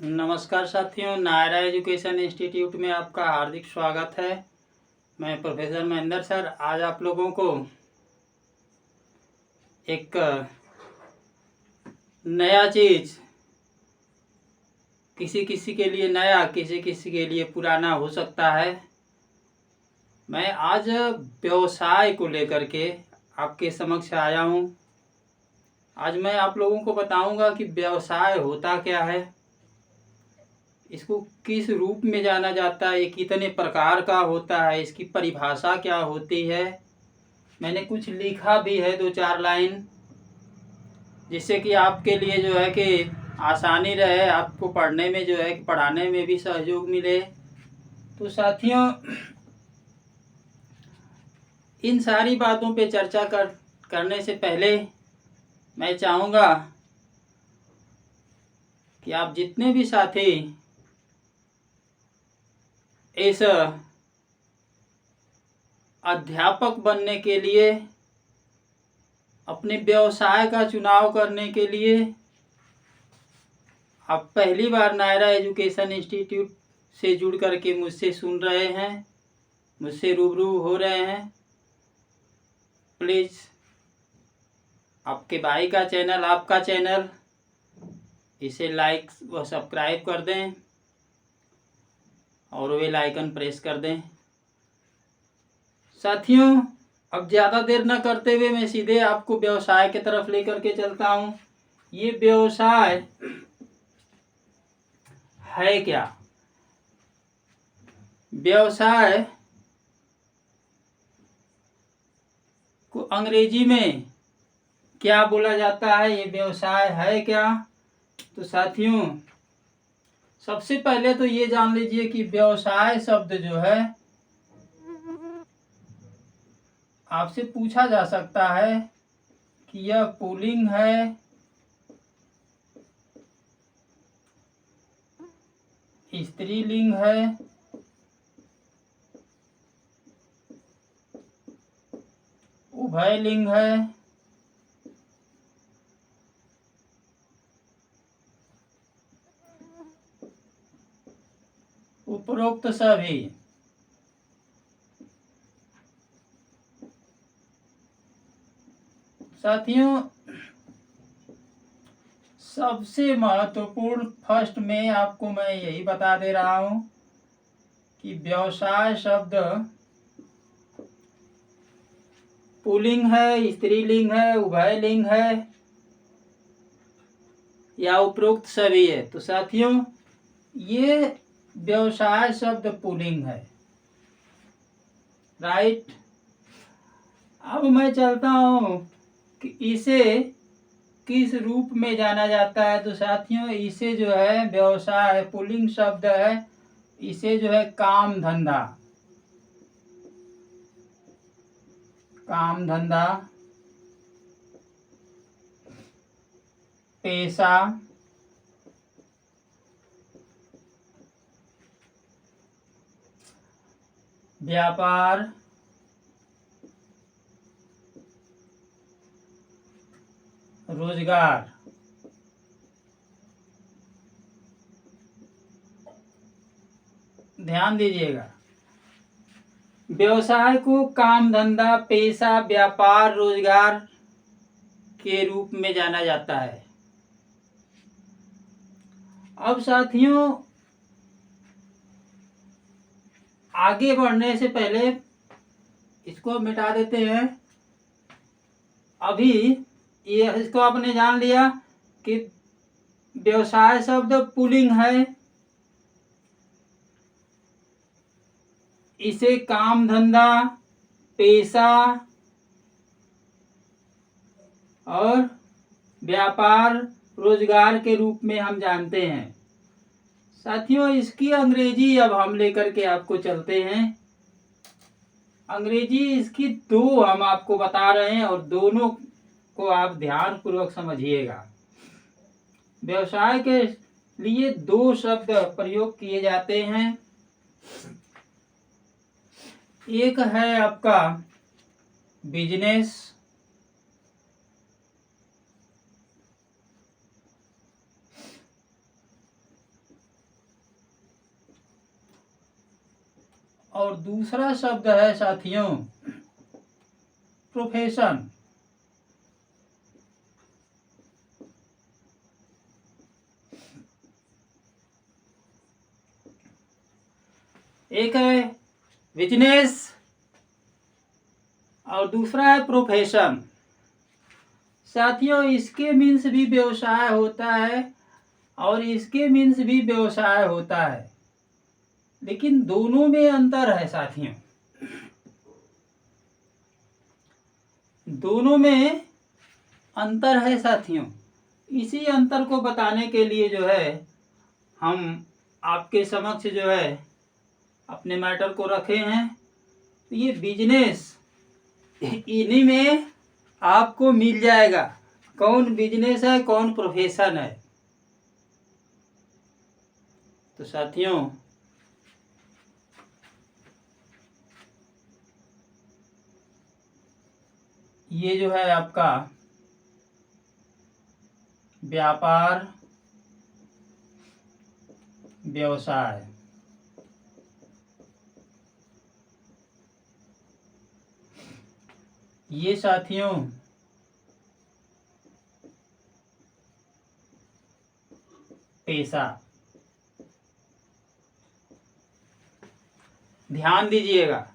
नमस्कार साथियों, Naira education institute में आपका हार्दिक स्वागत है। मैं प्रोफेसर महेंद्र सर आज आप लोगों को एक नया चीज़, किसी किसी के लिए नया, किसी किसी के लिए पुराना हो सकता है। मैं आज व्यवसाय को लेकर के आपके समक्ष आया हूँ। आज मैं आप लोगों को बताऊंगा कि व्यवसाय होता क्या है, इसको किस रूप में जाना जाता है, ये कितने प्रकार का होता है, इसकी परिभाषा क्या होती है। मैंने कुछ लिखा भी है 2-4 लाइन, जिससे कि आपके लिए जो है कि आसानी रहे, आपको पढ़ने में जो है कि पढ़ाने में भी सहयोग मिले। तो साथियों, इन सारी बातों पे चर्चा करने से पहले मैं चाहूँगा कि आप जितने भी साथी इस अध्यापक बनने के लिए, अपने व्यवसाय का चुनाव करने के लिए आप पहली बार नायरा एजुकेशन इंस्टीट्यूट से जुड़ करके मुझसे सुन रहे हैं, मुझसे रूबरू हो रहे हैं, प्लीज़ आपके भाई का चैनल, आपका चैनल, इसे लाइक व सब्सक्राइब कर दें और बेल आइकन प्रेस कर दें। साथियों, अब ज़्यादा देर न करते हुए मैं सीधे आपको व्यवसाय की तरफ लेकर के चलता हूँ। ये व्यवसाय है क्या? व्यवसाय को अंग्रेजी में क्या बोला जाता है, ये व्यवसाय है क्या? तो साथियों, सबसे पहले तो ये जान लीजिए कि व्यवसाय शब्द जो है, आपसे पूछा जा सकता है कि यह पुल्लिंग है, स्त्रीलिंग है, उभयलिंग है, उपरोक्त सभी। साथियों, सबसे महत्वपूर्ण फर्स्ट में आपको मैं यही बता दे रहा हूं कि व्यवसाय शब्द पुल्लिंग है, स्त्रीलिंग है, उभयलिंग है या उपरोक्त सभी है। तो साथियों, ये व्यवसाय शब्द पुल्लिंग है, राइट। अब मैं चलता हूँ कि इसे किस रूप में जाना जाता है। तो साथियों, इसे जो है व्यवसाय पुल्लिंग शब्द है, इसे जो है काम धंधा, काम धंधा, पेशा, व्यापार, रोजगार, ध्यान दीजिएगा, व्यवसाय को काम धंधा, पेशा, व्यापार, रोजगार के रूप में जाना जाता है। अब साथियों, आगे बढ़ने से पहले इसको मिटा देते हैं। अभी ये इसको आपने जान लिया कि व्यवसाय शब्द पुल्लिंग है, इसे काम धंधा, पेशा और व्यापार, रोजगार के रूप में हम जानते हैं। साथियों, इसकी अंग्रेजी अब हम लेकर के आपको चलते हैं। अंग्रेजी इसकी दो हम आपको बता रहे हैं और दोनों को आप ध्यान पूर्वक समझिएगा। व्यवसाय के लिए दो शब्द प्रयोग किए जाते हैं। एक है आपका बिजनेस, और दूसरा शब्द है साथियों प्रोफेशन। एक है बिजनेस और दूसरा है प्रोफेशन। साथियों इसके मीन्स भी व्यवसाय होता है और इसके मीन्स भी व्यवसाय होता है, लेकिन दोनों में अंतर है साथियों, दोनों में अंतर है साथियों। इसी अंतर को बताने के लिए जो है हम आपके समक्ष जो है अपने मैटर को रखे हैं। तो ये बिजनेस इन्हीं में आपको मिल जाएगा कौन बिजनेस है कौन प्रोफेशन है। तो साथियों ये जो है आपका व्यापार व्यवसाय, ये साथियों पेशा। ध्यान दीजिएगा,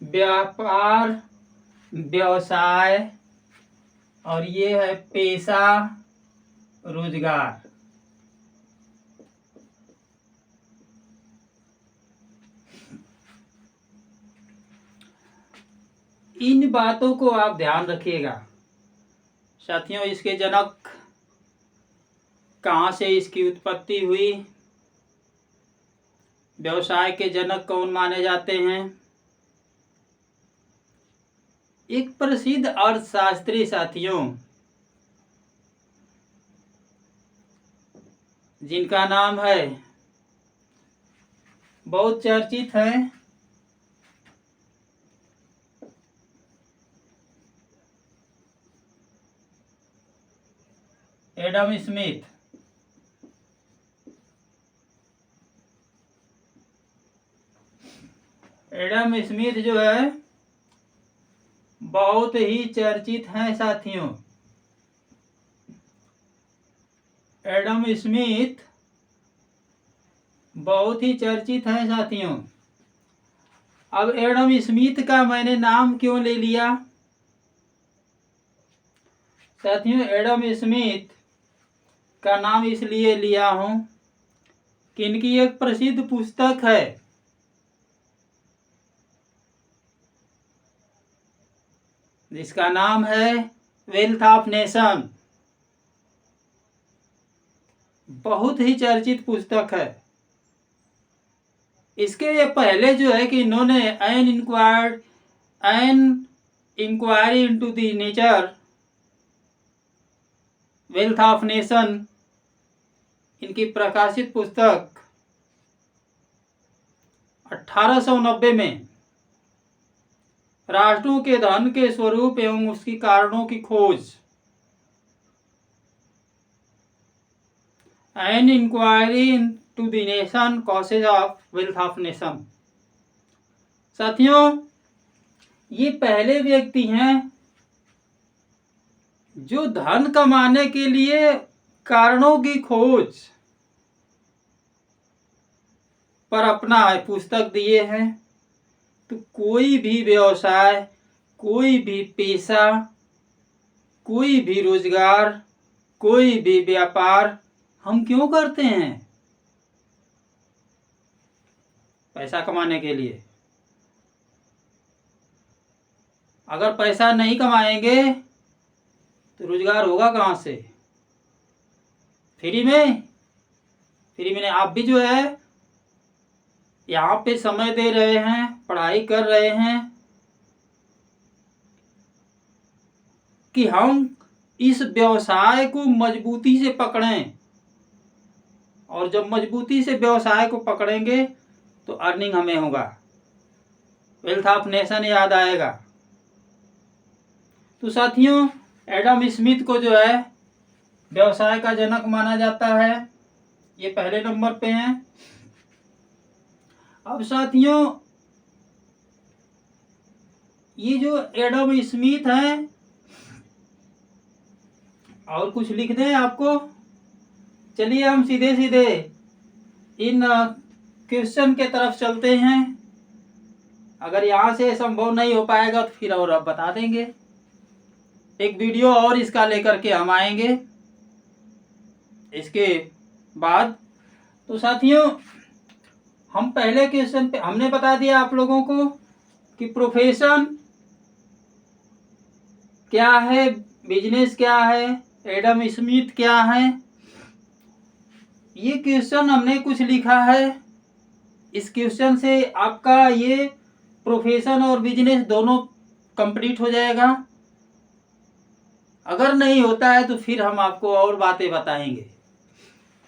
व्यापार व्यवसाय और ये है पेशा रोजगार। इन बातों को आप ध्यान रखिएगा साथियों। इसके जनक कहाँ से इसकी उत्पत्ति हुई, व्यवसाय के जनक कौन माने जाते हैं। एक प्रसिद्ध अर्थशास्त्री साथियों जिनका नाम है, बहुत चर्चित है, एडम स्मिथ। एडम स्मिथ जो है बहुत ही चर्चित हैं साथियों। एडम स्मिथ बहुत ही चर्चित हैं साथियों। अब एडम स्मिथ का मैंने नाम क्यों ले लिया साथियों? एडम स्मिथ का नाम इसलिए लिया हूं कि इनकी एक प्रसिद्ध पुस्तक है, जिसका नाम है वेल्थ ऑफ नेशन। बहुत ही चर्चित पुस्तक है। इसके ये पहले जो है कि इन्होंने an inquiry into the nature wealth of nation, इनकी प्रकाशित पुस्तक 1890 में राष्ट्रों के धन के स्वरूप एवं उसकी कारणों की खोज, an inquiry into the nation causes of wealth of nation. साथियों ये पहले व्यक्ति हैं जो धन कमाने के लिए कारणों की खोज पर अपना पुस्तक दिए हैं। तो कोई भी व्यवसाय, कोई भी पेशा, कोई भी रोजगार, कोई भी व्यापार हम क्यों करते हैं? पैसा कमाने के लिए। अगर पैसा नहीं कमाएंगे तो रोजगार होगा कहाँ से? फ्री में? फ्री में आप भी जो है यहाँ पे समय दे रहे हैं, पढ़ाई कर रहे हैं कि हम इस व्यवसाय को मजबूती से पकड़ें, और जब मजबूती से व्यवसाय को पकड़ेंगे तो अर्निंग हमें होगा, वेल्थ ऑफ नेशन याद आएगा। तो साथियों एडम स्मिथ को जो है व्यवसाय का जनक माना जाता है, ये पहले नंबर पे हैं। अब साथियों ये जो एडम स्मिथ है, और कुछ लिख दें आपको? चलिए हम सीधे सीधे इन क्वेश्चन के तरफ चलते हैं। अगर यहाँ से संभव नहीं हो पाएगा तो फिर और अब बता देंगे, एक वीडियो और इसका लेकर के हम आएंगे इसके बाद। तो साथियों, हम पहले क्वेश्चन पे हमने बता दिया आप लोगों को कि प्रोफेशन क्या है, बिजनेस क्या है, एडम स्मिथ क्या है। ये क्वेश्चन हमने कुछ लिखा है, इस क्वेश्चन से आपका ये प्रोफेशन और बिजनेस दोनों कंप्लीट हो जाएगा। अगर नहीं होता है तो फिर हम आपको और बातें बताएंगे।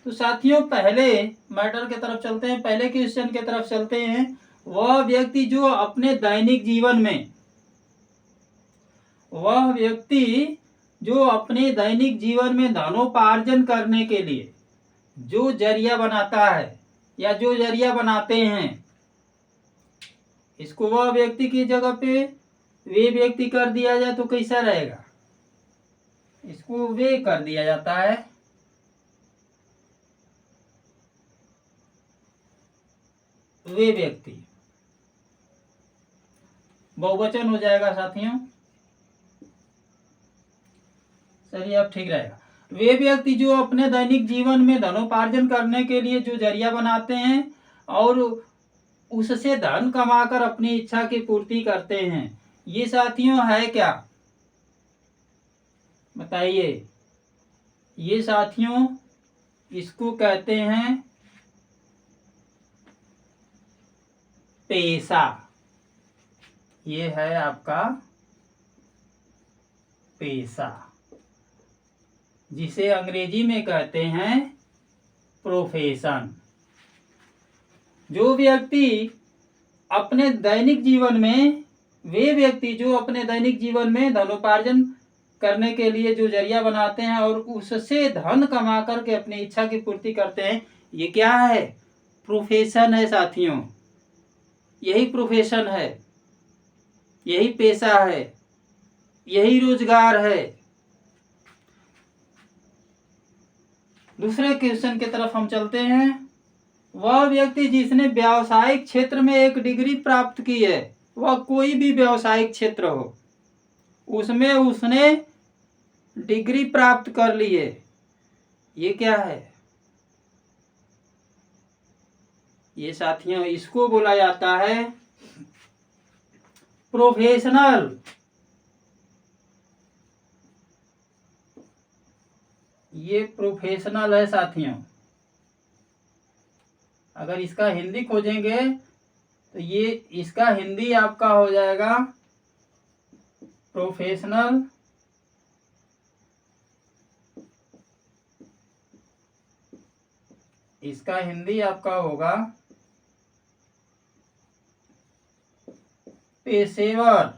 तो साथियों, पहले मैटर की तरफ चलते हैं, पहले क्वेश्चन की तरफ चलते हैं। वह व्यक्ति जो अपने दैनिक जीवन में धनोपार्जन करने के लिए जो जरिया बनाता है या जो जरिया बनाते हैं, इसको वह व्यक्ति की जगह पे वे व्यक्ति कर दिया जाए तो कैसा रहेगा? इसको वे कर दिया जाता है। वे व्यक्ति बहुवचन हो जाएगा साथियों। चलिए अब ठीक रहेगा। वे व्यक्ति जो अपने दैनिक जीवन में धनोपार्जन करने के लिए जो जरिया बनाते हैं और उससे धन कमाकर अपनी इच्छा की पूर्ति करते हैं, ये साथियों है क्या? बताइए। ये साथियों, इसको कहते हैं पेशा। ये है आपका पेशा, जिसे अंग्रेजी में कहते हैं प्रोफेशन। जो व्यक्ति अपने दैनिक जीवन में वे व्यक्ति जो अपने दैनिक जीवन में धनोपार्जन करने के लिए जो जरिया बनाते हैं और उससे धन कमा करके अपनी इच्छा की पूर्ति करते हैं, ये क्या है? प्रोफेशन है साथियों। यही प्रोफेशन है, यही पेशा है, यही रोजगार है। दूसरे क्वेश्चन की तरफ हम चलते हैं। वह व्यक्ति जिसने व्यावसायिक क्षेत्र में एक डिग्री प्राप्त की है, वह कोई भी व्यावसायिक क्षेत्र हो उसमें उसने डिग्री प्राप्त कर ली है, ये क्या है? ये साथियों, इसको बोला जाता है प्रोफेशनल। ये प्रोफेशनल है साथियों। अगर इसका हिंदी खोजेंगे तो ये इसका हिंदी आपका हो जाएगा प्रोफेशनल। इसका हिंदी आपका होगा पेशेवर।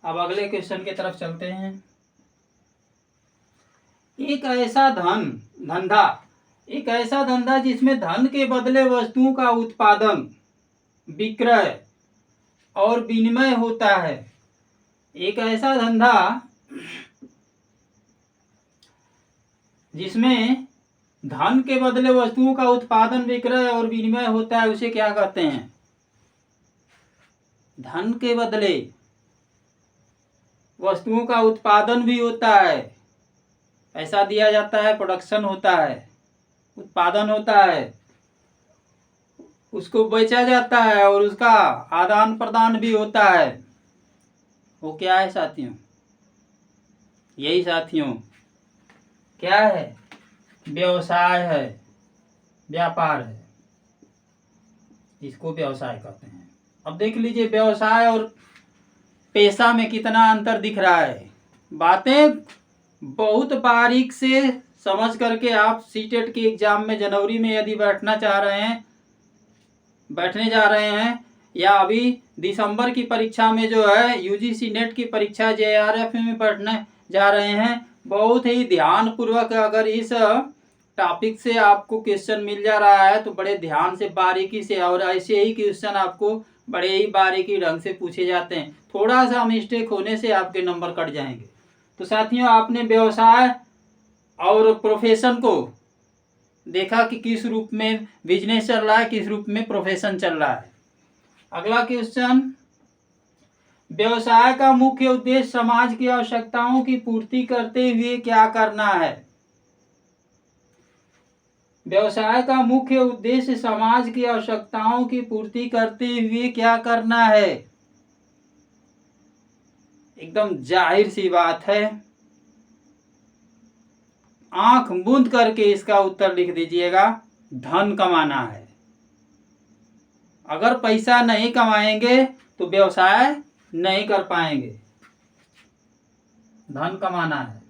अब अगले क्वेश्चन की तरफ चलते हैं। एक ऐसा धंधा जिसमें धन के बदले वस्तुओं का उत्पादन, विक्रय और विनिमय होता है। एक ऐसा धंधा जिसमें धन के बदले वस्तुओं का उत्पादन, विक्रय और विनिमय होता है, उसे क्या कहते हैं? धन के बदले वस्तुओं का उत्पादन भी होता है, पैसा दिया जाता है, प्रोडक्शन होता है, उत्पादन होता है, उसको बेचा जाता है और उसका आदान प्रदान भी होता है। वो क्या है साथियों? यही साथियों क्या है? व्यवसाय है, व्यापार है, इसको व्यवसाय कहते हैं। अब देख लीजिए व्यवसाय और पेशा में कितना अंतर दिख रहा है। बातें बहुत बारीक से समझ करके आप सीटेट के एग्जाम में जनवरी में यदि बैठने जा रहे हैं या अभी दिसंबर की परीक्षा में जो है यूजीसी नेट की परीक्षा जेआरएफ में बैठने जा रहे हैं, बहुत ही ध्यान पूर्वक अगर इस टॉपिक से आपको क्वेश्चन मिल जा रहा है तो बड़े ध्यान से बारीकी से, और ऐसे ही क्वेश्चन आपको बड़े ही बारीकी ढंग से पूछे जाते हैं। थोड़ा सा मिस्टेक होने से आपके नंबर कट जाएंगे। तो साथियों, आपने व्यवसाय और प्रोफेशन को देखा कि किस रूप में बिजनेस चल रहा है, किस रूप में प्रोफेशन चल रहा है। अगला क्वेश्चन, व्यवसाय का मुख्य उद्देश्य समाज की आवश्यकताओं की पूर्ति करते हुए क्या करना है? व्यवसाय का मुख्य उद्देश्य समाज की आवश्यकताओं की पूर्ति करते हुए क्या करना है? एकदम जाहिर सी बात है, आंख मूंद करके इसका उत्तर लिख दीजिएगा, धन कमाना है। अगर पैसा नहीं कमाएंगे तो व्यवसाय नहीं कर पाएंगे। धन कमाना है।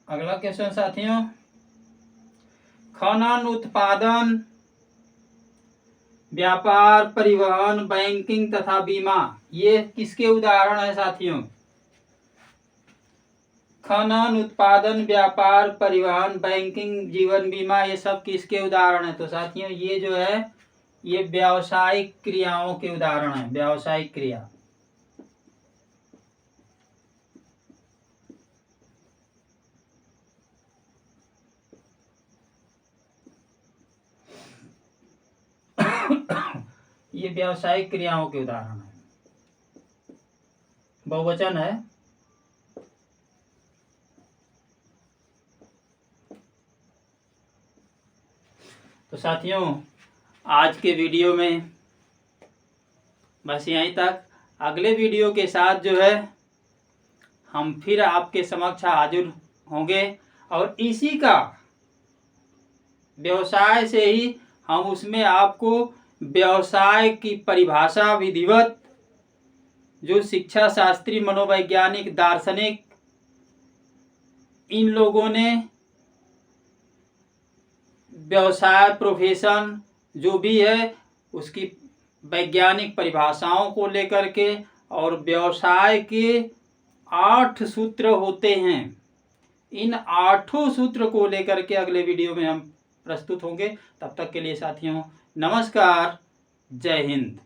अगला क्वेश्चन साथियों, खनन, उत्पादन, व्यापार, परिवहन, बैंकिंग तथा बीमा, ये किसके उदाहरण है साथियों? खनन, उत्पादन, व्यापार, परिवहन, बैंकिंग, जीवन बीमा, ये सब किसके उदाहरण है? तो साथियों, ये जो है ये व्यावसायिक क्रियाओं के उदाहरण है। व्यावसायिक क्रिया। ये व्यावसायिक क्रियाओं के उदाहरण है। बहुवचन है। तो साथियों, आज के वीडियो में बस यहीं तक। अगले वीडियो के साथ जो है हम फिर आपके समक्ष हाजिर होंगे, और इसी का व्यवसाय से ही हम उसमें आपको व्यवसाय की परिभाषा, विधिवत, जो शिक्षा शास्त्री, मनोवैज्ञानिक, दार्शनिक, इन लोगों ने व्यवसाय, प्रोफेशन जो भी है उसकी वैज्ञानिक परिभाषाओं को लेकर के, और व्यवसाय के 8 सूत्र होते हैं, इन 8 सूत्र को लेकर के अगले वीडियो में हम प्रस्तुत होंगे। तब तक के लिए साथियों, नमस्कार, जय हिंद।